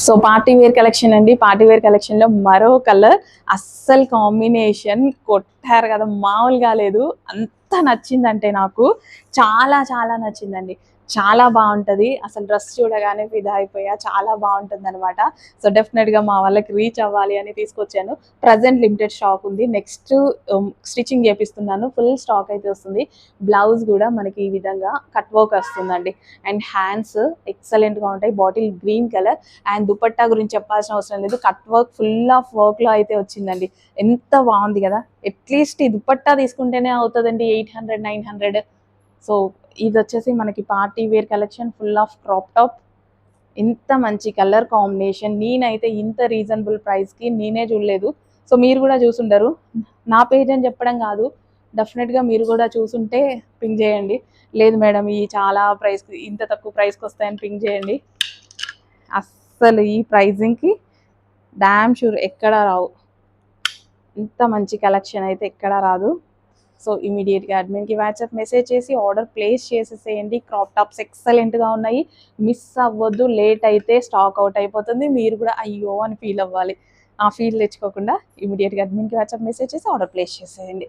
So party wear collection అండి. Party wear collection లో మరో కలర్ అస్సలు కాంబినేషన్ కొట్టారు కదా, మామూలుగా లేదు. అంత నచ్చిందంటే నాకు చాలా చాలా నచ్చిందండి. చాలా బాగుంటది. అసలు డ్రెస్ చూడగానే ఫిదా అయిపోయా. చాలా బాగుంటుంది అనమాట. సో డెఫినెట్ గా మా వాళ్ళకి రీచ్ అవ్వాలి అని తీసుకొచ్చాను. ప్రజెంట్ లిమిటెడ్ స్టాక్ ఉంది. నెక్స్ట్ స్టిచ్చింగ్ చేపిస్తున్నాను. ఫుల్ స్టాక్ అయితే వస్తుంది. బ్లౌజ్ కూడా మనకి ఈ విధంగా కట్ వర్క్ వస్తుందండి. అండ్ హ్యాండ్స్ ఎక్సలెంట్ గా ఉంటాయి. Bottle green colour. And dupatta గురించి చెప్పాల్సిన అవసరం లేదు. Cut work full of work లో అయితే వచ్చిందండి. ఎంత బాగుంది కదా. అట్లీస్ట్ ఈ దుపట్టా తీసుకుంటేనే అవుతుందండి 800 900. సో ఇది వచ్చేసి మనకి party wear collection, full of crop top. ఇంత మంచి కలర్ కాంబినేషన్ నేనైతే ఇంత రీజనబుల్ ప్రైస్ కి నేనే చూడలేదు. సో మీరు కూడా చూసుండరు. నా పేజ్ అని చెప్పడం కాదు, డెఫినెట్ గా మీరు కూడా చూసుంటే పింక్ చేయండి. లేదు మేడం ఈ చాలా ప్రైస్, ఇంత తక్కువ ప్రైస్కి వస్తాయని పింక్ చేయండి. అస్సలు ఈ ప్రైజింగ్కి డామ్ షూర్ ఎక్కడా రావు. ఇంత మంచి కలెక్షన్ అయితే ఎక్కడా రాదు. సో ఇమీడియట్గా అడ్మిన్కి వాట్సాప్ మెసేజ్ చేసి ఆర్డర్ ప్లేస్ చేసేసేయండి. క్రాప్ టాప్స్ ఎక్సలెంట్గా ఉన్నాయి. మిస్ అవ్వద్దు. లేట్ అయితే స్టాక్ అవుట్ అయిపోతుంది. మీరు కూడా అయ్యో అని ఫీల్ అవ్వాలి. ఆ ఫీల్ తెచ్చుకోకుండా ఇమీడియట్గా అడ్మిన్కి వాట్సాప్ మెసేజ్ చేసి ఆర్డర్ ప్లేస్ చేసేయండి.